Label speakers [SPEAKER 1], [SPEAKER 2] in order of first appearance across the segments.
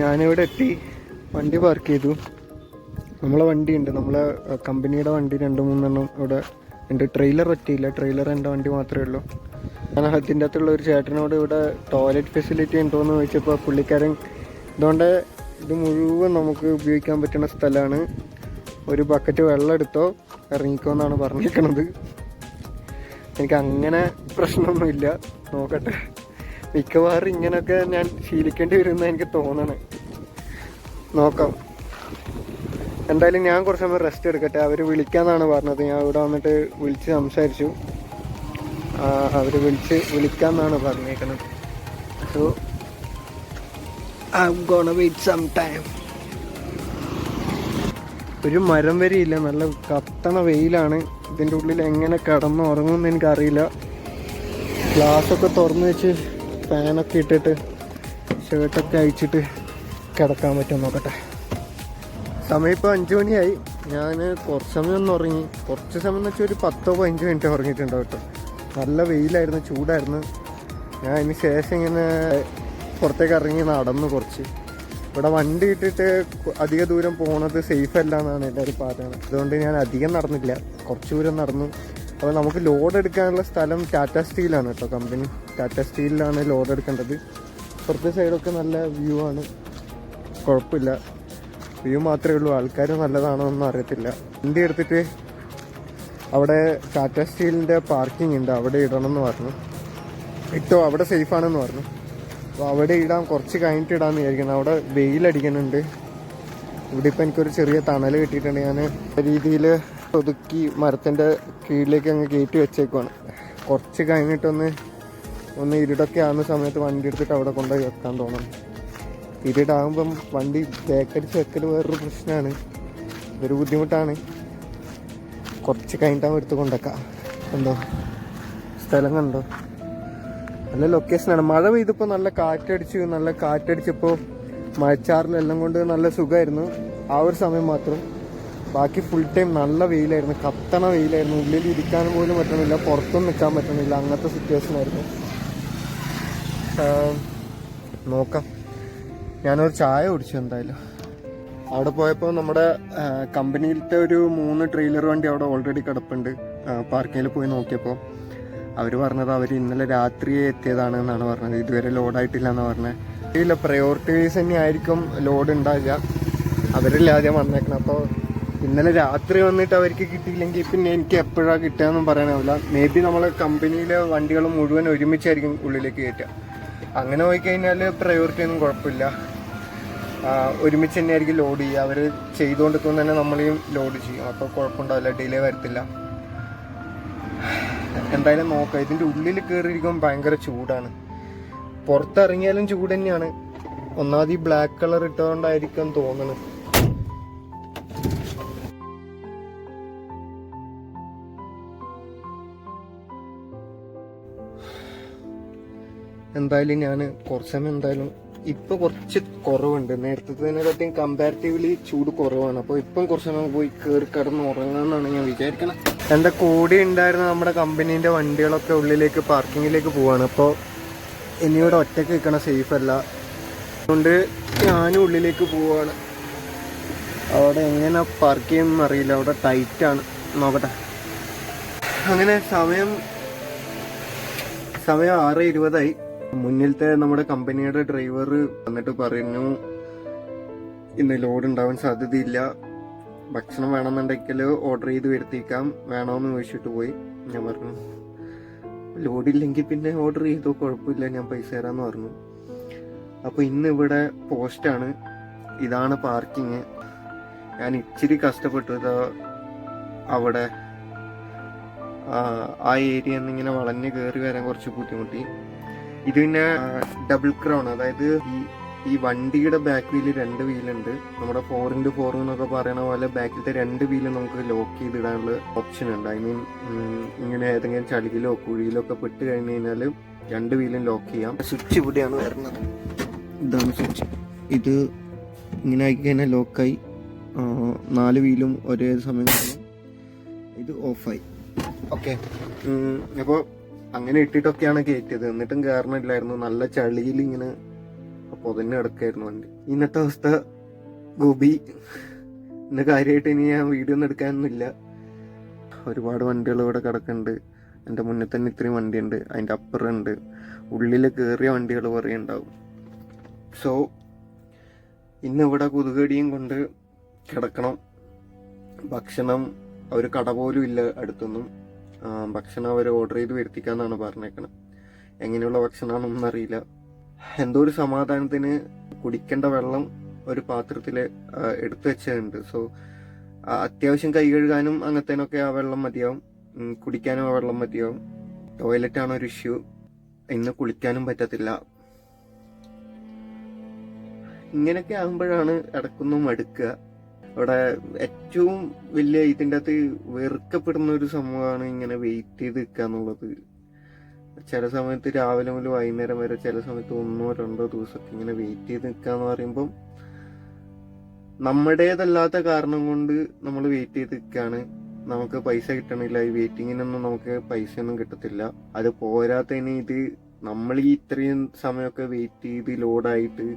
[SPEAKER 1] ഞാനിവിടെ എത്തി, വണ്ടി പാർക്ക് ചെയ്തു. നമ്മളെ വണ്ടിയുണ്ട്, നമ്മളെ കമ്പനിയുടെ വണ്ടി 2-3 ഇവിടെ ഉണ്ട്. ട്രെയിലർ പറ്റിയില്ല, ട്രെയിലർ എൻ്റെ വണ്ടി മാത്രമേ ഉള്ളൂ. ഞാൻ അതിൻ്റെ അകത്തുള്ള ഒരു ചേട്ടനോട് ഇവിടെ ടോയ്ലറ്റ് ഫെസിലിറ്റി ഉണ്ടോ എന്ന് ചോദിച്ചപ്പോൾ പുള്ളിക്കാരൻ ഇതുകൊണ്ട് ഇത് മുഴുവൻ നമുക്ക് ഉപയോഗിക്കാൻ പറ്റുന്ന സ്ഥലമാണ്, ഒരു ബക്കറ്റ് വെള്ളം എടുത്തോ ഇറങ്ങിക്കോ എന്നാണ് പറഞ്ഞിരിക്കണത്. എനിക്ക് അങ്ങനെ പ്രശ്നമൊന്നുമില്ല, നോക്കട്ടെ. മിക്കവാറും ഇങ്ങനെയൊക്കെ ഞാൻ ശീലിക്കേണ്ടി വരുമെന്ന് എനിക്ക് തോന്നണേ. നോക്കാം. എന്തായാലും ഞാൻ കുറച്ച് സമയം റെസ്റ്റ് എടുക്കട്ടെ. അവർ വിളിക്കാമെന്നാണ് പറഞ്ഞത്. ഞാൻ ഇവിടെ വന്നിട്ട് വിളിച്ച് സംസാരിച്ചു. അവർ വിളിക്കാമെന്നാണ് പറഞ്ഞേക്കുന്നത്. So I am gonna wait some time. ഒരു മരം വരെയില്ല, നല്ല കത്തണ വെയിലാണ്. ഇതിൻ്റെ ഉള്ളിൽ എങ്ങനെ കിടന്നുറങ്ങുമെന്ന് എനിക്കറിയില്ല. ഗ്ലാസ്സൊക്കെ തുറന്ന് വെച്ച് ഫാനൊക്കെ ഇട്ടിട്ട് ഷർട്ടൊക്കെ അയച്ചിട്ട് കിടക്കാൻ പറ്റും, നോക്കട്ടെ. സമയം ഇപ്പോൾ 5 മണിയായി. ഞാൻ കുറച്ച് സമയം ഒന്ന് ഉറങ്ങി. കുറച്ച് സമയം എന്ന് വെച്ചാൽ ഒരു 10-15 മിനിറ്റ് ഉറങ്ങിയിട്ടുണ്ടാവും കേട്ടോ. നല്ല വെയിലായിരുന്നു, ചൂടായിരുന്നു. ഞാൻ അതിന് ശേഷം ഇങ്ങനെ പുറത്തേക്ക് ഇറങ്ങി നടന്നു കുറച്ച്. ഇവിടെ വണ്ടി ഇട്ടിട്ട് അധിക ദൂരം പോകുന്നത് സേഫ് അല്ല എന്നാണ് എല്ലാവരും പറയുന്നത്. അതുകൊണ്ട് ഞാൻ അധികം നടന്നില്ല, കുറച്ച് ദൂരം നടന്നു. അപ്പോൾ നമുക്ക് ലോഡ് എടുക്കാനുള്ള സ്ഥലം ടാറ്റ സ്റ്റീലാണ് കേട്ടോ, കമ്പനി ടാറ്റ സ്റ്റീലിലാണ് ലോഡ് എടുക്കേണ്ടത്. പുറത്തെ സൈഡൊക്കെ നല്ല വ്യൂ ആണ്, കുഴപ്പമില്ല. വ്യൂ മാത്രമേ ഉള്ളൂ, ആൾക്കാർ നല്ലതാണോ ഒന്നും അറിയത്തില്ല. വണ്ടി എടുത്തിട്ട് അവിടെ ടാറ്റ സ്റ്റീലിൻ്റെ പാർക്കിംഗ് ഉണ്ട്, അവിടെ ഇടണം എന്ന് പറഞ്ഞു. ഇട്ടോ അവിടെ സേഫാണെന്ന് പറഞ്ഞു. അപ്പോൾ അവിടെ ഇടാം, കുറച്ച് കഴിഞ്ഞിട്ട് ഇടാമെന്ന് വിചാരിക്കണം. അവിടെ വെയിലടിക്കുന്നുണ്ട്. ഇവിടെ ഇപ്പോൾ എനിക്കൊരു ചെറിയ തണൽ കിട്ടിയിട്ടുണ്ട്. ഞാൻ രീതിയിൽ ഒതുക്കി മരത്തിൻ്റെ കീഴിലേക്ക് അങ്ങ് കയറ്റി വെച്ചേക്കുവാണ്. കുറച്ച് കഴിഞ്ഞിട്ടൊന്ന് ഇരുടൊക്കെ ആകുന്ന സമയത്ത് വണ്ടി എടുത്തിട്ട് അവിടെ കൊണ്ടുപോയി വെക്കാൻ തോന്നണം. ഇരുടാകുമ്പം വണ്ടി ബേക്കടിച്ച് വെക്കൽ വേറൊരു പ്രശ്നമാണ്, ഇതൊരു ബുദ്ധിമുട്ടാണ്. കുറച്ച് കഴിഞ്ഞിട്ടാകുമ്പോൾ എടുത്ത് കൊണ്ടേക്കാം. എന്തോ സ്ഥലം കണ്ടോ, നല്ല ലൊക്കേഷനാണ്. മഴ പെയ്തപ്പോൾ നല്ല കാറ്റടിച്ചപ്പോൾ മഴച്ചാറിലെല്ലാം കൊണ്ട് നല്ല സുഖമായിരുന്നു ആ ഒരു സമയം മാത്രം. ബാക്കി ഫുൾ ടൈം നല്ല വെയിലായിരുന്നു, കത്തണ വെയിലായിരുന്നു. ഉള്ളിൽ ഇരിക്കാനും പോലും പറ്റണില്ല, പുറത്തൊന്നും നിൽക്കാൻ പറ്റണില്ല, അങ്ങനത്തെ സിറ്റുവേഷനായിരുന്നു. നോക്കാം. ഞാനൊരു ചായ കുടിച്ചു എന്തായാലും. അവിടെ പോയപ്പോൾ നമ്മുടെ കമ്പനിയിലത്തെ ഒരു 3 ട്രെയിലർ വണ്ടി അവിടെ ഓൾറെഡി കിടപ്പുണ്ട്. പാർക്കിങ്ങിൽ പോയി നോക്കിയപ്പോൾ അവർ പറഞ്ഞത് അവർ ഇന്നലെ രാത്രി എത്തിയതാണ് എന്നാണ് പറഞ്ഞത്. ഇതുവരെ ലോഡായിട്ടില്ല എന്നാണ് പറഞ്ഞത്. ഇല്ല, പ്രയോറിറ്റി വൈസ് തന്നെ ആയിരിക്കും ലോഡ് ഉണ്ടാവില്ല, അവരല്ലേ ആദ്യം വന്നേക്കണം. അപ്പോൾ ഇന്നലെ രാത്രി വന്നിട്ട് അവർക്ക് കിട്ടിയില്ലെങ്കിൽ പിന്നെ എനിക്ക് എപ്പോഴാണ് കിട്ടുകയെന്നും പറയാനാവില്ല. മേ ബി നമ്മളെ കമ്പനിയിലെ വണ്ടികൾ മുഴുവൻ ഒരുമിച്ചായിരിക്കും ഉള്ളിലേക്ക് കയറ്റുക. അങ്ങനെ പോയിക്കഴിഞ്ഞാൽ പ്രയോറിറ്റി ഒന്നും കുഴപ്പമില്ല, ഒരുമിച്ച് തന്നെ ആയിരിക്കും ലോഡ് ചെയ്യുക. അവർ ചെയ്തുകൊണ്ടിരിക്കുമ്പോൾ തന്നെ നമ്മളെയും ലോഡ് ചെയ്യും, അപ്പോൾ കുഴപ്പമുണ്ടാവില്ല, ഡിലേ വരത്തില്ല. എന്തായാലും നോക്കാം. ഇതിൻ്റെ ഉള്ളിൽ കയറിയിരിക്കുമ്പോൾ ഭയങ്കര ചൂടാണ്, പുറത്തിറങ്ങിയാലും ചൂട് തന്നെയാണ്. ഒന്നാമത് ഈ ബ്ലാക്ക് കളർ ഇട്ടുകൊണ്ടായിരിക്കും തോന്നുന്നത്. എന്തായാലും ഞാൻ കുറച്ച് സമയം എന്തായാലും ഇപ്പം കുറച്ച് കുറവുണ്ട്, നേരത്തേതിനെക്കാട്ടിയും കമ്പാരിറ്റീവ്ലി ചൂട് കുറവാണ്. അപ്പോൾ ഇപ്പം കുറച്ച് സമയം പോയി കയറി കിടന്ന് ഉറങ്ങാമെന്നാണ് ഞാൻ വിചാരിക്കണം. എൻ്റെ കൂടെ ഉണ്ടായിരുന്ന നമ്മുടെ കമ്പനീൻ്റെ വണ്ടികളൊക്കെ ഉള്ളിലേക്ക് പാർക്കിങ്ങിലേക്ക് പോവാണ്. അപ്പോൾ ഇനിയിവിടെ ഒറ്റയ്ക്ക് നിൽക്കണ സേഫ് അല്ല, അതുകൊണ്ട് ഞാനും ഉള്ളിലേക്ക് പോവാണ്. അവിടെ എങ്ങനെ പാർക്ക് ചെയ്യുമെന്ന് അറിയില്ല, അവിടെ ടൈറ്റാണ്, നോക്കട്ടെ. അങ്ങനെ സമയം 6:20. മുന്നിലത്തെ നമ്മുടെ കമ്പനിയുടെ ഡ്രൈവർ വന്നിട്ട് പറഞ്ഞു ഇന്ന് ലോഡ് ഉണ്ടാവാൻ സാധ്യതയില്ല, ഭക്ഷണം വേണമെന്നുണ്ടെങ്കിൽ ഓർഡർ ചെയ്ത് വരുത്തിക്കാം, വേണമെന്ന് ചോദിച്ചിട്ട് പോയി. ഞാൻ പറഞ്ഞു ലോഡില്ലെങ്കിൽ പിന്നെ ഓർഡർ ചെയ്തോ, കുഴപ്പമില്ല, ഞാൻ പൈസ തരാമെന്ന് പറഞ്ഞു. അപ്പോൾ ഇന്ന് ഇവിടെ പോസ്റ്റാണ്, ഇതാണ് പാർക്കിങ്. ഞാൻ ഇച്ചിരി കഷ്ടപ്പെട്ടു. അവിടെ ആ ഏരിയ എന്നിങ്ങനെ വളഞ്ഞ് കയറി വരാൻ കുറച്ച് ബുദ്ധിമുട്ടി. ഇത് പിന്നെ ഡബിൾ ക്രൗൺ, അതായത് ഈ വണ്ടിയുടെ ബാക്ക് വീല് 2 വീലുണ്ട്. നമ്മുടെ 4x4 എന്നൊക്കെ പറയണ പോലെ ബാക്കിലത്തെ 2 വീല് നമുക്ക് ലോക്ക് ചെയ്തിടാനുള്ള ഓപ്ഷൻ ഉണ്ട്. ഐ മീൻ ഇങ്ങനെ ഏതെങ്കിലും ചളിയിലോ കുഴിയിലോ ഒക്കെ പെട്ട് കഴിഞ്ഞ് കഴിഞ്ഞാൽ 2 വീലും ലോക്ക് ചെയ്യാം. സ്വിച്ച് ഇവിടെയാണ് വരുന്നത്, ഇതാണ് സ്വിച്ച്. ഇത് ഇങ്ങനെ ആക്കി കഴിഞ്ഞാൽ ലോക്കായി, 4 വീലും ഒരേ സമയം ഇത് ഓഫായി. ഓക്കെ, അപ്പോൾ അങ്ങനെ ഇട്ടിട്ടൊക്കെയാണ് കയറ്റിയത്. എന്നിട്ടും കയറണില്ലായിരുന്നു, നല്ല ചളിയിൽ ഇങ്ങനെ പൊതഞ്ഞ് കിടക്കായിരുന്നു വണ്ടി. ഇന്നത്തെ അവസ്ഥ ഗോപി. ഇന്ന് കാര്യമായിട്ട് ഇനി ഞാൻ വീഡിയോ ഒന്നും എടുക്കാനൊന്നുമില്ല. ഒരുപാട് വണ്ടികൾ ഇവിടെ കിടക്കുന്നുണ്ട്. എൻ്റെ മുന്നിൽ തന്നെ ഇത്രയും വണ്ടിയുണ്ട്, അതിൻ്റെ അപ്പുറമുണ്ട്, ഉള്ളിൽ കയറിയ വണ്ടികൾ കുറേ ഉണ്ടാവും. സോ ഇന്നിവിടെ കൊതുകടിയും കൊണ്ട് കിടക്കണം. ഭക്ഷണം ഒരു കട പോലും ഇല്ല അടുത്തൊന്നും. ഭക്ഷണം അവർ ഓർഡർ ചെയ്ത് വരുത്തിക്കാന്നാണ് പറഞ്ഞേക്കണം. എങ്ങനെയുള്ള ഭക്ഷണമാണെന്നൊന്നും അറിയില്ല. എന്തോ ഒരു സമാധാനത്തിന് കുടിക്കേണ്ട വെള്ളം ഒരു പാത്രത്തിൽ എടുത്തു വെച്ചിട്ടുണ്ട്. സോ അത്യാവശ്യം കൈ കഴുകാനും അങ്ങനത്തേനൊക്കെ ആ വെള്ളം മതിയാവും, കുടിക്കാനും ആ വെള്ളം മതിയാവും. ടോയ്ലറ്റാണ് ഒരു ഇഷ്യൂ. ഇന്ന് കുളിക്കാനും പറ്റത്തില്ല. ഇങ്ങനെയൊക്കെ ആകുമ്പോഴാണ് ഇടക്കൊന്നും മടുക്കുക. ഇവിടെ ഏറ്റവും വലിയ ഇതിൻ്റെ അകത്ത് വെറുക്കപ്പെടുന്ന ഒരു സംഭവമാണ് ഇങ്ങനെ വെയിറ്റ് ചെയ്ത് നിൽക്കുക എന്നുള്ളത്. ചില സമയത്ത് രാവിലെ മുതൽ വൈകുന്നേരം വരെ, ചില സമയത്ത് 1-2 ദിവസമൊക്കെ ഇങ്ങനെ വെയിറ്റ് ചെയ്ത് നിൽക്കുക എന്ന് പറയുമ്പം നമ്മുടേതല്ലാത്ത കാരണം കൊണ്ട് നമ്മൾ വെയിറ്റ് ചെയ്ത് നിൽക്കുകയാണ്. നമുക്ക് പൈസ കിട്ടണില്ല. ഈ വെയിറ്റിങ്ങിനൊന്നും നമുക്ക് പൈസയൊന്നും കിട്ടത്തില്ല. അത് പോരാത്തതിന് ഇത് നമ്മൾ ഈ ഇത്രയും സമയമൊക്കെ വെയിറ്റ് ചെയ്ത് ലോഡായിട്ട്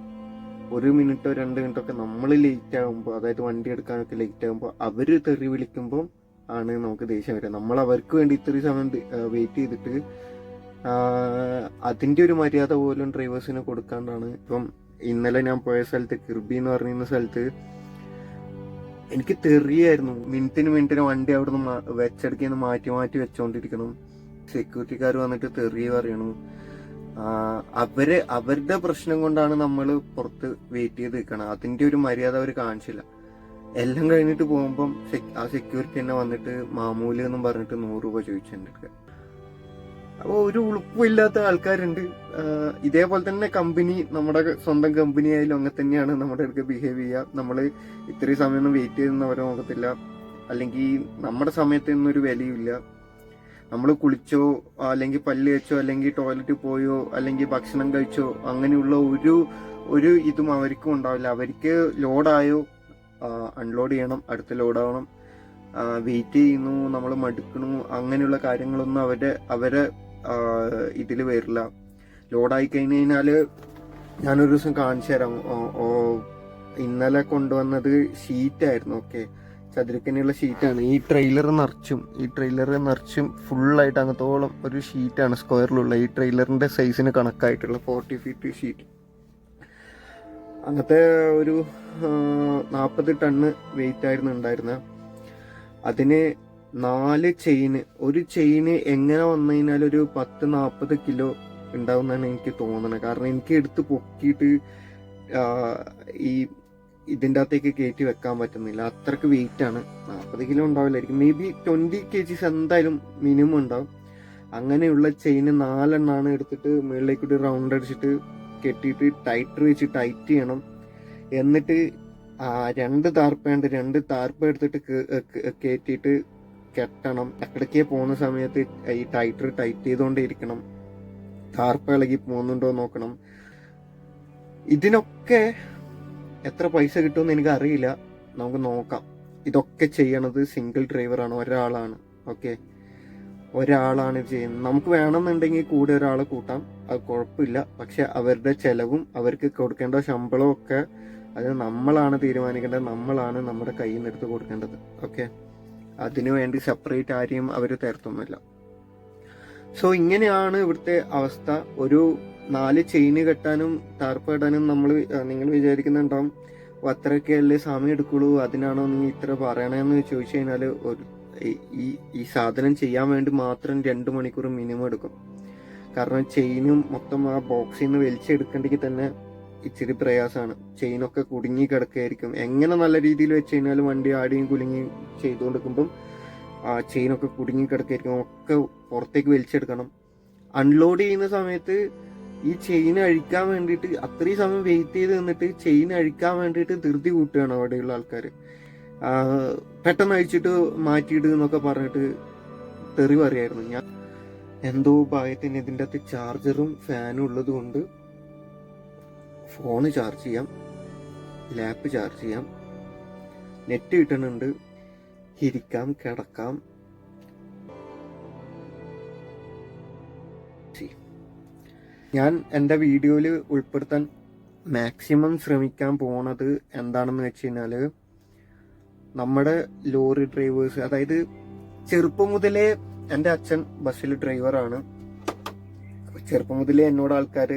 [SPEAKER 1] 1 മിനിറ്റോ 2 മിനിറ്റോ നമ്മൾ ലേറ്റ് ആകുമ്പോൾ, അതായത് വണ്ടി എടുക്കാനൊക്കെ ലേറ്റ് ആകുമ്പോൾ അവർ തെറി വിളിക്കുമ്പോൾ ആണ് നമുക്ക് ദേഷ്യം വരിക. നമ്മൾ അവർക്ക് വേണ്ടി ഇത്രയും സമയം വെയിറ്റ് ചെയ്തിട്ട് അതിൻ്റെ ഒരു മര്യാദ പോലും ഡ്രൈവേഴ്സിന് കൊടുക്കാണ്ടാണ്. ഇപ്പം ഇന്നലെ ഞാൻ പോയ സ്ഥലത്ത്, കിർബി എന്ന് പറയുന്ന സ്ഥലത്ത്, എനിക്ക് തെറിയായിരുന്നു. മിനിറ്റിന് വണ്ടി അവിടെ നിന്ന് വെച്ചെടുക്കുന്ന മാറ്റി വെച്ചോണ്ടിരിക്കണം. സെക്യൂരിറ്റിക്കാർ വന്നിട്ട് തെറി പറയണു. അവരുടെ പ്രശ്നം കൊണ്ടാണ് നമ്മൾ പുറത്ത് വെയിറ്റ് ചെയ്ത് നിൽക്കണം. അതിന്റെ ഒരു മര്യാദ അവർ കാണിച്ചില്ല. എല്ലാം കഴിഞ്ഞിട്ട് പോകുമ്പം ആ സെക്യൂരിറ്റി തന്നെ വന്നിട്ട് മാമൂല് എന്നും പറഞ്ഞിട്ട് 100 രൂപ ചോദിച്ചിട്ടുണ്ട്. അപ്പോൾ ഒരു ഉളുപ്പില്ലാത്ത ആൾക്കാരുണ്ട്. ഇതേപോലെ തന്നെ കമ്പനി, നമ്മുടെ സ്വന്തം കമ്പനി ആയാലും അങ്ങനെ തന്നെയാണ് നമ്മുടെ അടുത്ത് ബിഹേവ് ചെയ്യുക. നമ്മൾ ഇത്രയും സമയമൊന്നും വെയിറ്റ് ചെയ്യുന്നവരെ നോക്കത്തില്ല. അല്ലെങ്കിൽ നമ്മുടെ സമയത്തൊന്നും ഒരു വിലയില്ല. നമ്മൾ കുളിച്ചോ, അല്ലെങ്കിൽ പല്ല് വെച്ചോ, അല്ലെങ്കിൽ ടോയ്ലറ്റിൽ പോയോ, അല്ലെങ്കിൽ ഭക്ഷണം കഴിച്ചോ, അങ്ങനെയുള്ള ഒരു ഇതും അവർക്കും ഉണ്ടാവില്ല. അവർക്ക് ലോഡായോ അൺലോഡ് ചെയ്യണം, അടുത്ത ലോഡാവണം, വെയിറ്റ് ചെയ്യുന്നു, നമ്മൾ മടുക്കണു, അങ്ങനെയുള്ള കാര്യങ്ങളൊന്നും അവരെ ഇതിൽ വരില്ല. ലോഡായി കഴിഞ്ഞ് കഴിഞ്ഞാല് ഞാനൊരു ദിവസം കാണിച്ചു തരാം. ഇന്നലെ കൊണ്ടുവന്നത് ഷീറ്റായിരുന്നു. ഓക്കെ, ചതുരക്കനുള്ള ഷീറ്റാണ്. ഈ ട്രെയിലർ നിറച്ചും ഫുള്ളായിട്ട് അങ്ങത്തോളം ഒരു ഷീറ്റാണ് സ്ക്വയറിലുള്ള. ഈ ട്രെയിലറിന്റെ സൈസിന് കണക്കായിട്ടുള്ള 40 ഫീറ്റ് ഷീറ്റ്. അങ്ങനത്തെ ഒരു 40 ടണ്ണ് വെയിറ്റ് ആയിരുന്നു ഉണ്ടായിരുന്നത്. അതിന് 4 ചെയിന്, ഒരു ചെയിന് എങ്ങനെ വന്നു കഴിഞ്ഞാൽ ഒരു 10-40 കിലോ ഉണ്ടാവുമെന്നാണ് എനിക്ക് തോന്നുന്നത്. കാരണം എനിക്ക് എടുത്ത് പൊക്കിയിട്ട് ഇതിൻ്റെ അകത്തേക്ക് കയറ്റി വെക്കാൻ പറ്റുന്നില്ല. അത്രക്ക് വെയിറ്റ് ആണ്. 40 കിലോ ഉണ്ടാവില്ലായിരിക്കും, മേ ബി 20 kg എന്തായാലും മിനിമം ഉണ്ടാവും. അങ്ങനെയുള്ള ചെയിന് 4 എണ്ണമാണ് എടുത്തിട്ട് മുകളിലേക്കൂടി റൗണ്ട് അടിച്ചിട്ട് കെട്ടിയിട്ട് ടൈറ്റർ വെച്ച് ടൈറ്റ് ചെയ്യണം. എന്നിട്ട് 2 താർപ്പ എടുത്തിട്ട് കയറ്റിയിട്ട് കെട്ടണം. ഇടയ്ക്ക് പോകുന്ന സമയത്ത് ഈ ടൈറ്റ് ചെയ്തുകൊണ്ടേ ഇരിക്കണം. താർപ്പ ഇളകി പോകുന്നുണ്ടോ നോക്കണം. ഇതിനൊക്കെ എത്ര പൈസ കിട്ടുമെന്ന് എനിക്ക് അറിയില്ല. നമുക്ക് നോക്കാം. ഇതൊക്കെ ചെയ്യണത് സിംഗിൾ ഡ്രൈവറാണ്, ഒരാളാണ്. ഓക്കെ, ഒരാളാണ് ചെയ്യുന്നത്. നമുക്ക് വേണമെന്നുണ്ടെങ്കിൽ കൂടെ ഒരാളെ കൂട്ടാം, അത് കുഴപ്പമില്ല. പക്ഷെ അവരുടെ ചെലവും അവർക്ക് കൊടുക്കേണ്ട ശമ്പളവും ഒക്കെ അത് നമ്മളാണ് തീരുമാനിക്കേണ്ടത്. നമ്മളാണ് നമ്മുടെ കയ്യിൽ നിന്ന് എടുത്ത് കൊടുക്കേണ്ടത്. ഓക്കെ, അതിനു വേണ്ടി സെപ്പറേറ്റ് ആരെയും അവർ തരത്തൊന്നുമില്ല. സോ ഇങ്ങനെയാണ് ഇവിടുത്തെ അവസ്ഥ. ഒരു 4 ചെയിന് കെട്ടാനും ടാർപ്പ് ഇടാനും നിങ്ങൾ വിചാരിക്കുന്നുണ്ടാവും അത്രയൊക്കെ അല്ലേ സമയം എടുക്കുള്ളൂ, അതിനാണോ നീ ഇത്ര പറയണേന്ന് ചോദിച്ചു കഴിഞ്ഞാൽ ഈ സാധനം ചെയ്യാൻ വേണ്ടി മാത്രം 2 മണിക്കൂർ മിനിമം എടുക്കും. കാരണം ചെയിനും മൊത്തം ആ ബോക്സിൽ നിന്ന് വലിച്ചെടുക്കണ്ടെങ്കിൽ തന്നെ ഇച്ചിരി പ്രയാസമാണ്. ചെയിനൊക്കെ കുടുങ്ങി കിടക്കുകയായിരിക്കും. എങ്ങനെ നല്ല രീതിയിൽ വെച്ച് കഴിഞ്ഞാലും വണ്ടി ആടിയും കുലുങ്ങിയും ചെയ്തുകൊണ്ടിരിക്കുമ്പം ആ ചെയിനൊക്കെ കുടുങ്ങി കിടക്കുകയായിരിക്കും. ഒക്കെ പുറത്തേക്ക് വലിച്ചെടുക്കണം. അൺലോഡ് ചെയ്യുന്ന സമയത്ത് ഈ ചെയിൻ അഴിക്കാൻ വേണ്ടിയിട്ട് അത്രയും സമയം വെയിറ്റ് ചെയ്ത് നിന്നിട്ട് ചെയിൻ അഴിക്കാൻ വേണ്ടിയിട്ട് ധൃതി കൂട്ടുകയാണ് അവിടെയുള്ള ആൾക്കാർ. പെട്ടെന്ന് അഴിച്ചിട്ട് മാറ്റിയിടുക എന്നൊക്കെ പറഞ്ഞിട്ട് തെറി പറയായിരുന്നു. ഞാൻ എന്തോ ഭാഗ്യത്തിന് ഇതിൻ്റെ അകത്ത് ചാർജറും ഫാനും ഉള്ളത് കൊണ്ട് ഫോണ് ചാർജ് ചെയ്യാം, ലാപ്പ് ചാർജ് ചെയ്യാം, നെറ്റ് കിട്ടുന്നുണ്ട്, ഇരിക്കാം, കിടക്കാം. ഞാൻ എൻ്റെ വീഡിയോയിൽ ഉൾപ്പെടുത്താൻ മാക്സിമം ശ്രമിക്കാൻ പോണത് എന്താണെന്ന് വെച്ച് കഴിഞ്ഞാൽ, നമ്മുടെ ലോറി ഡ്രൈവേഴ്സ്, അതായത് ചെറുപ്പം മുതലേ എൻ്റെ അച്ഛൻ ബസ്സിൽ ഡ്രൈവറാണ്. ചെറുപ്പം മുതലേ എന്നോട് ആൾക്കാർ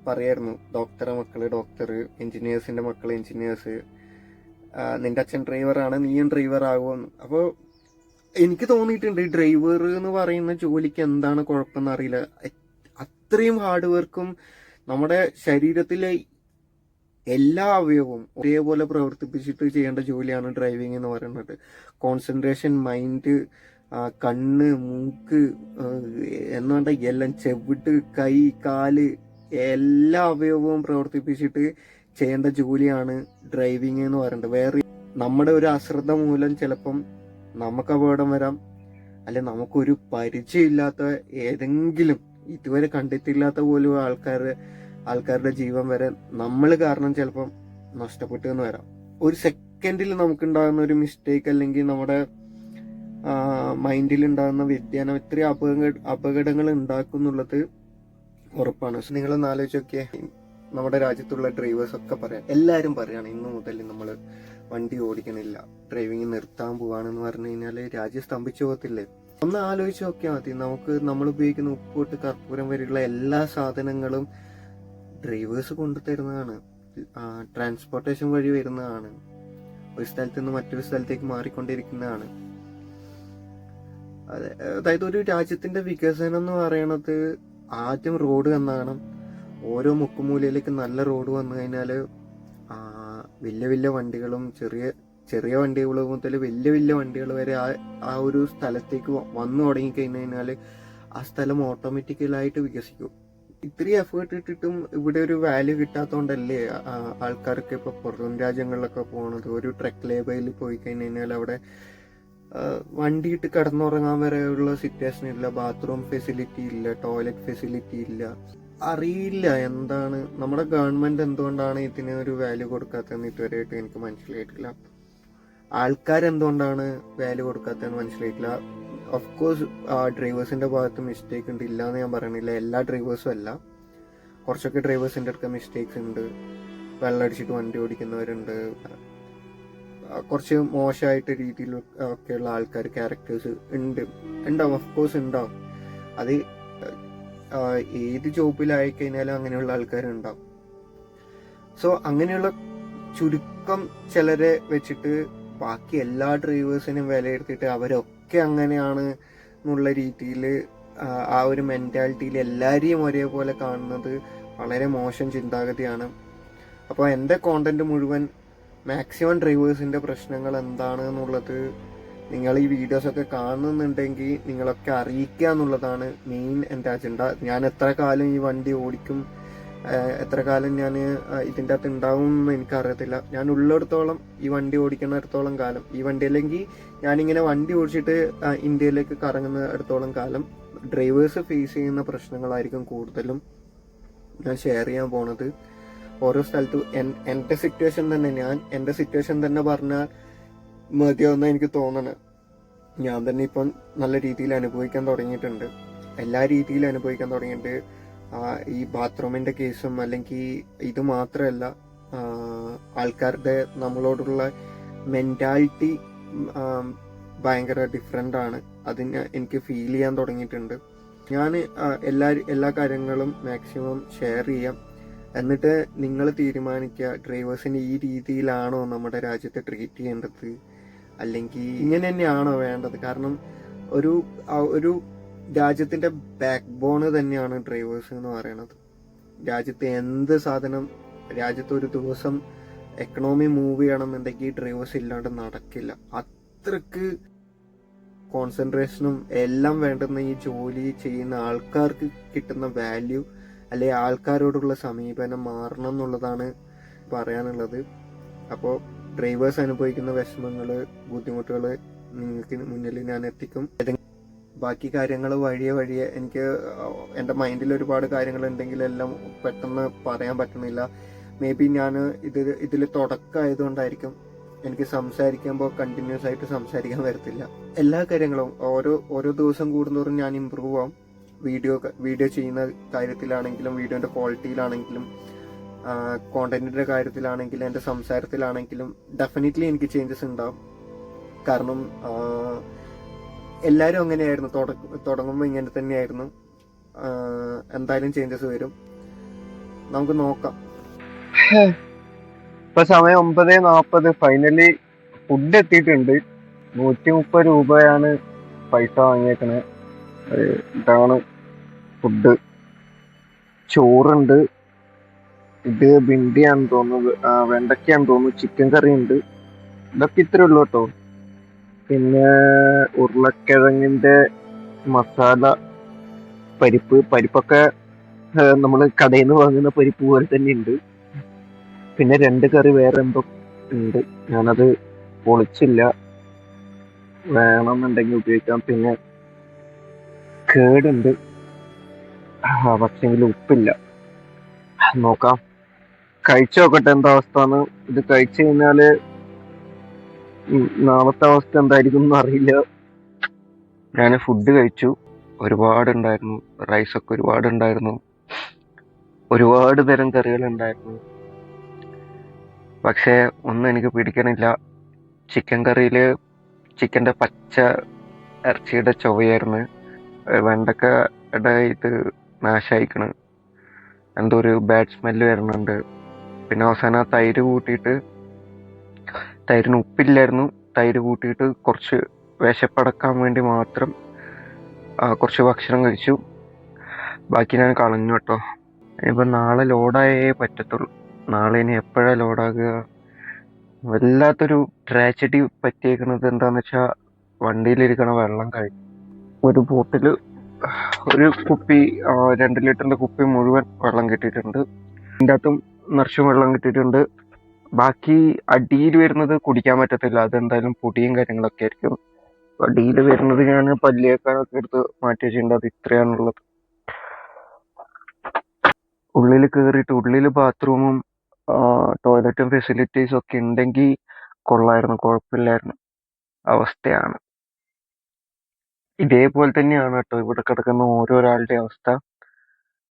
[SPEAKER 1] പറയായിരുന്നു, ഡോക്ടറെ മക്കള് ഡോക്ടർ, എഞ്ചിനീയേഴ്സിന്റെ മക്കൾ എഞ്ചിനീയേഴ്സ്, നിന്റെ അച്ഛൻ ഡ്രൈവറാണ്, നീയും ഡ്രൈവർ ആകുമെന്ന്. അപ്പോൾ എനിക്ക് തോന്നിയിട്ടുണ്ട് ഡ്രൈവർ എന്ന് പറയുന്ന ജോലിക്ക് എന്താണ് കുഴപ്പമെന്ന് അറിയില്ല. അത്രയും ഹാർഡ് വർക്കും നമ്മുടെ ശരീരത്തിലെ എല്ലാ അവയവവും ഒരേപോലെ പ്രവർത്തിപ്പിച്ചിട്ട് ചെയ്യേണ്ട ജോലിയാണ് ഡ്രൈവിംഗ് എന്ന് പറയുന്നത്. കോൺസെൻട്രേഷൻ, മൈൻഡ്, കണ്ണ്, മൂക്ക്, എന്നാണ്ട എല്ലാം, ചെവിട്ട്, കൈ, കാല്, എല്ലാ അവയവവും പ്രവർത്തിപ്പിച്ചിട്ട് ചെയ്യേണ്ട ജോലിയാണ് ഡ്രൈവിംഗ് എന്ന് പറയുന്നത്. വേറെ നമ്മുടെ ഒരു അശ്രദ്ധ മൂലം ചിലപ്പം നമുക്ക് അപകടം വരാം, അല്ലെ നമുക്കൊരു പരിചയമില്ലാത്ത ഏതെങ്കിലും ഇതുവരെ കണ്ടെത്തിയില്ലാത്ത പോലും ആൾക്കാരുടെ ജീവൻ വരെ നമ്മൾ കാരണം ചിലപ്പം നഷ്ടപ്പെട്ടു എന്ന് വരാം. ഒരു സെക്കൻഡിൽ നമുക്കുണ്ടാകുന്ന ഒരു മിസ്റ്റേക്ക് അല്ലെങ്കിൽ നമ്മുടെ മൈൻഡിൽ ഉണ്ടാകുന്ന വ്യതിയാനം ഇത്രയും അപകടങ്ങൾ ഉണ്ടാക്കുന്നുള്ളത് ഉറപ്പാണ്. നിങ്ങളൊന്ന് ആലോചിച്ച് നോക്കിയേ, നമ്മുടെ രാജ്യത്തുള്ള ഡ്രൈവേഴ്സ് ഒക്കെ എല്ലാവരും പറയാണ് ഇന്നു മുതൽ നമ്മൾ വണ്ടി ഓടിക്കണില്ല, ഡ്രൈവിംഗ് നിർത്താൻ പോവാണെന്ന് പറഞ്ഞു കഴിഞ്ഞാൽ രാജ്യം സ്തംഭിച്ചു പോകത്തില്ലേ? ഒന്ന് ആലോചിച്ച് നോക്കിയാൽ മതി. നമ്മൾ ഉപയോഗിക്കുന്ന ഉപ്പോട്ട് കർപ്പൂരം വരെയുള്ള എല്ലാ സാധനങ്ങളും ഡ്രൈവേഴ്സ് കൊണ്ടുതരുന്നതാണ്, ട്രാൻസ്പോർട്ടേഷൻ വഴി വരുന്നതാണ്, ഒരു സ്ഥലത്ത് നിന്ന് മറ്റൊരു സ്ഥലത്തേക്ക് മാറിക്കൊണ്ടിരിക്കുന്നതാണ്. അതായത് ഒരു രാജ്യത്തിന്റെ വികസനം എന്ന് പറയണത് ആദ്യം റോഡ് എന്നാണ്. ഓരോ മുക്കുമൂലയിലേക്ക് നല്ല റോഡ് വന്നു കഴിഞ്ഞാൽ വലിയ വലിയ വണ്ടികളും ചെറിയ വണ്ടികൾ മുതൽ വലിയ വലിയ വണ്ടികൾ വരെ ആ ഒരു സ്ഥലത്തേക്ക് വന്നു തുടങ്ങിക്കഴിഞ്ഞു കഴിഞ്ഞാൽ ആ സ്ഥലം ഓട്ടോമാറ്റിക്കലായിട്ട് വികസിക്കും. ഇത്രയും എഫേർട്ട് ഇട്ടിട്ടും ഇവിടെ ഒരു വാല്യൂ കിട്ടാത്തതുകൊണ്ടല്ലേ ആൾക്കാർക്ക് ഇപ്പൊ പുറം രാജ്യങ്ങളിലൊക്കെ പോണത്. ഒരു ട്രക്ക് ലേബയിൽ പോയി കഴിഞ്ഞു കഴിഞ്ഞാൽ അവിടെ വണ്ടിയിട്ട് കിടന്നുറങ്ങാൻ വരെയുള്ള സിറ്റുവേഷൻ ഇല്ല, ബാത്റൂം ഫെസിലിറ്റി ഇല്ല, ടോയ്ലറ്റ് ഫെസിലിറ്റി ഇല്ല. അറിയില്ല എന്താണ് നമ്മുടെ ഗവൺമെന്റ് എന്തുകൊണ്ടാണ് ഇതിന് ഒരു വാല്യൂ കൊടുക്കാത്തതെന്ന് ഇതുവരെയായിട്ട് എനിക്ക് മനസ്സിലായിട്ടില്ല. ആൾക്കാരെന്തുകൊണ്ടാണ് വാല്യൂ കൊടുക്കാത്തതെന്ന് മനസ്സിലായിട്ടില്ല. ഓഫ് കോഴ്സ് ഡ്രൈവേഴ്സിന്റെ ഭാഗത്ത് മിസ്റ്റേക്ക് ഉണ്ട്, ഇല്ല എന്ന് ഞാൻ പറയണില്ല. എല്ലാ ഡ്രൈവേഴ്സും അല്ല, കുറച്ചൊക്കെ ഡ്രൈവേഴ്സിന്റെ അടുക്ക മിസ്റ്റേക്സ് ഉണ്ട്. വെള്ളമടിച്ചിട്ട് വണ്ടി ഓടിക്കുന്നവരുണ്ട്, കുറച്ച് മോശമായിട്ട് രീതിയിൽ ഒക്കെയുള്ള ആൾക്കാർ, ക്യാരക്ടേഴ്സ് ഉണ്ടാവും, ഓഫ് കോഴ്സ് ഉണ്ടാവും. അത് ഏത് ജോബിലായി കഴിഞ്ഞാലും അങ്ങനെയുള്ള ആൾക്കാരുണ്ടാവും. സോ അങ്ങനെയുള്ള ചുരുക്കം ചിലരെ വെച്ചിട്ട് ബാക്കി എല്ലാ ഡ്രൈവേഴ്സിനും വിലയിരുത്തിയിട്ട് അവരൊക്കെ അങ്ങനെയാണ് എന്നുള്ള രീതിയിൽ ആ ഒരു മെന്റാലിറ്റിയിൽ എല്ലാവരെയും ഒരേപോലെ കാണുന്നത് വളരെ മോശം ചിന്താഗതിയാണ്. അപ്പോൾ എൻ്റെ കോണ്ടന്റ് മുഴുവൻ മാക്സിമം ഡ്രൈവേഴ്സിന്റെ പ്രശ്നങ്ങൾ എന്താണ് എന്നുള്ളത് നിങ്ങൾ ഈ വീഡിയോസൊക്കെ കാണുന്നുണ്ടെങ്കിൽ നിങ്ങളൊക്കെ അറിയിക്കുക എന്നുള്ളതാണ് മെയിൻ എൻ്റെ അജണ്ട. ഞാൻ എത്ര കാലം ഈ വണ്ടി ഓടിക്കും, എത്ര കാലം ഞാൻ ഇതിൻ്റെ അകത്ത് ഉണ്ടാവും എന്ന് എനിക്കറിയത്തില്ല. ഞാൻ ഉള്ളിടത്തോളം, ഈ വണ്ടി ഓടിക്കുന്നിടത്തോളം കാലം, ഈ വണ്ടി അല്ലെങ്കിൽ ഞാനിങ്ങനെ വണ്ടി ഓടിച്ചിട്ട് ഇന്ത്യയിലേക്ക് കറങ്ങുന്നിടത്തോളം കാലം ഡ്രൈവേഴ്സ് ഫേസ് ചെയ്യുന്ന പ്രശ്നങ്ങളായിരിക്കും കൂടുതലും ഞാൻ ഷെയർ ചെയ്യാൻ പോണത്. ഓരോ സ്ഥലത്തും എൻ്റെ സിറ്റുവേഷൻ തന്നെ, എൻ്റെ സിറ്റുവേഷൻ തന്നെ പറഞ്ഞാൽ മതിയാവുന്ന എനിക്ക് തോന്നണം. ഞാൻ തന്നെ ഇപ്പം നല്ല രീതിയിൽ അനുഭവിക്കാൻ തുടങ്ങിയിട്ടുണ്ട്, എല്ലാ രീതിയിലും അനുഭവിക്കാൻ തുടങ്ങിയിട്ടുണ്ട്. ഈ ബാത്റൂമിന്റെ കേസും അല്ലെങ്കിൽ ഇത് മാത്രമല്ല, ആൾക്കാരുടെ നമ്മളോടുള്ള മെന്റാലിറ്റി ഭയങ്കര ഡിഫറെൻ്റ് ആണ്. അതിന് എനിക്ക് ഫീൽ ചെയ്യാൻ തുടങ്ങിയിട്ടുണ്ട്. ഞാൻ എല്ലാ കാര്യങ്ങളും മാക്സിമം ഷെയർ ചെയ്യാം. എന്നിട്ട് നിങ്ങൾ തീരുമാനിക്കുക, ഡ്രൈവേഴ്സിന് ഈ രീതിയിലാണോ നമ്മുടെ രാജ്യത്തെ ട്രീറ്റ് ചെയ്യേണ്ടത്, അല്ലെങ്കിൽ ഇങ്ങനെ തന്നെയാണോ വേണ്ടത്? കാരണം ഒരു രാജ്യത്തിന്റെ ബാക്ക് ബോണ് തന്നെയാണ് ഡ്രൈവേഴ്സ് എന്ന് പറയുന്നത്. രാജ്യത്തെ എന്ത് സാധനം, രാജ്യത്ത് ഒരു ദിവസം എക്കണോമി മൂവ് ചെയ്യണമെന്നുണ്ടെങ്കിൽ ഡ്രൈവേഴ്സ് ഇല്ലാണ്ട് നടക്കില്ല. അത്രക്ക് കോൺസെൻട്രേഷനും എല്ലാം വേണ്ടുന്ന ഈ ജോലി ചെയ്യുന്ന ആൾക്കാർക്ക് കിട്ടുന്ന വാല്യൂ, അല്ലെ ആൾക്കാരോടുള്ള സമീപനം മാറണം എന്നുള്ളതാണ് പറയാനുള്ളത്. അപ്പോൾ ഡ്രൈവേഴ്സ് അനുഭവിക്കുന്ന വിഷമങ്ങള്, ബുദ്ധിമുട്ടുകള് നിങ്ങൾക്ക് മുന്നിൽ ഞാൻ എത്തിക്കും. ബാക്കി കാര്യങ്ങൾ വഴിയെ എനിക്ക് എൻ്റെ മൈൻഡിൽ ഒരുപാട് കാര്യങ്ങൾ ഉണ്ടെങ്കിൽ എല്ലാം പെട്ടെന്ന് പറയാൻ പറ്റുന്നില്ല. മേ ബി ഞാൻ ഇതിൽ തുടക്കമായതുകൊണ്ടായിരിക്കും എനിക്ക് സംസാരിക്കുമ്പോൾ കണ്ടിന്യൂസ് ആയിട്ട് സംസാരിക്കാൻ വരത്തില്ല. എല്ലാ കാര്യങ്ങളും ഓരോ ദിവസം കൂടുന്തോറും ഞാൻ ഇമ്പ്രൂവ് ആവും. വീഡിയോ ചെയ്യുന്ന കാര്യത്തിലാണെങ്കിലും വീഡിയോന്റെ ക്വാളിറ്റിയിലാണെങ്കിലും കോണ്ടന്റിന്റെ കാര്യത്തിലാണെങ്കിലും എൻ്റെ സംസാരത്തിലാണെങ്കിലും ഡെഫിനറ്റ്ലി എനിക്ക് ചേഞ്ചസ് ഉണ്ടാവും. കാരണം എല്ലാവരും അങ്ങനെയായിരുന്നു, തുടങ്ങുമ്പോൾ ഇങ്ങനെ തന്നെയായിരുന്നു. എന്തായാലും ചേഞ്ചസ് വരും, നമുക്ക് നോക്കാം. ഇപ്പൊ സമയം 9:40. ഫൈനലി ഫുഡ് എത്തിയിട്ടുണ്ട്. 130 രൂപയാണ് പൈസ വാങ്ങിയേക്കണേ. ഇതാണ് ഫുഡ്. ചോറുണ്ട്, ഇത് ബിണ്ടിയാന്ന് തോന്നുന്നു, വെണ്ടയ്ക്കാന്ന് തോന്നുന്നു, ചിക്കൻ കറി ഉണ്ട്. ഇതൊക്കെ ഇത്രേ ഉള്ളൂ കേട്ടോ. പിന്നെ ഉരുളക്കിഴങ്ങിന്റെ മസാല, പരിപ്പൊക്കെ നമ്മൾ കടയിൽ നിന്ന് വാങ്ങുന്ന പരിപ്പ് പോലെ തന്നെ ഉണ്ട്. പിന്നെ 2 കറി വേറെ എന്തോ ഉണ്ട്, ഞാനത് പൊളിച്ചില്ല, വേണമെന്നുണ്ടെങ്കിൽ ഉപയോഗിക്കാം. പിന്നെ കേടുണ്ട്, പക്ഷെങ്കിൽ ഉപ്പില്ല. നോക്കാം, കഴിച്ചു നോക്കട്ടെ എന്താ അവസ്ഥന്ന്. ഇത് കഴിച്ചു കഴിഞ്ഞാല് നാളത്തെ അവസ്ഥ എന്തായിരിക്കും എന്ന് അറിയില്ല. ഞാൻ ഫുഡ് കഴിച്ചു, ഒരുപാടുണ്ടായിരുന്നു, റൈസൊക്കെ ഒരുപാടുണ്ടായിരുന്നു, ഒരുപാട് തരം കറികൾ ഉണ്ടായിരുന്നു. പക്ഷെ ഒന്നും എനിക്ക് പിടിക്കണില്ല. ചിക്കൻ കറിയില് ചിക്കന്റെ പച്ച ഇറച്ചിയുടെ ചൊവയായിരുന്നു. വെണ്ടക്കയുടെ ഇത് നാശായിക്കണ്, എന്തോ ഒരു ബാഡ് സ്മെല്ല് വരുന്നുണ്ട്. പിന്നെ അവസാനം തൈര് കൂട്ടിയിട്ട്, തൈരിന് ഉപ്പില്ലായിരുന്നു, തൈര് കൂട്ടിയിട്ട് കുറച്ച് വിശപ്പടക്കാൻ വേണ്ടി മാത്രം കുറച്ച് ഭക്ഷണം കഴിച്ചു. ബാക്കി ഞാൻ കളഞ്ഞു കേട്ടോ. ഇനിയിപ്പോൾ നാളെ ലോഡായേ പറ്റത്തുള്ളൂ. നാളെ ഇനി എപ്പോഴാണ് ലോഡാകുക? വല്ലാത്തൊരു ട്രാജഡി പറ്റിയേക്കുന്നത് എന്താണെന്ന് വെച്ചാൽ, വണ്ടിയിലിരിക്കണ വെള്ളം കഴിഞ്ഞു. ഒരു ബോട്ടിൽ, ഒരു കുപ്പി 2 ലിറ്ററിന്റെ കുപ്പി മുഴുവൻ വെള്ളം കിട്ടിയിട്ടുണ്ട്. ഇതിൻ്റെ അകത്തും നിറച്ചും വെള്ളം കിട്ടിയിട്ടുണ്ട്. ബാക്കി അടിയിൽ വരുന്നത് കുടിക്കാൻ പറ്റത്തില്ല, അതെന്തായാലും പൊടിയും കാര്യങ്ങളൊക്കെ ആയിരിക്കും. അടിയിൽ വരുന്നത് ഞാൻ പല്ലിയേക്കാനൊക്കെ എടുത്ത് മാറ്റി വെച്ചിട്ടുണ്ട്. അത് ഇത്രയാണുള്ളത്. ഉള്ളിൽ കയറിയിട്ട് ഉള്ളിൽ ബാത്റൂമും ടോയ്ലറ്റും ഫെസിലിറ്റീസും ഒക്കെ ഉണ്ടെങ്കിൽ കൊള്ളായിരുന്നു, കുഴപ്പമില്ലായിരുന്നു. അവസ്ഥയാണ് ഇതേപോലെ തന്നെയാണ് കേട്ടോ ഇവിടെ കിടക്കുന്ന ഓരോരാളുടെ അവസ്ഥ.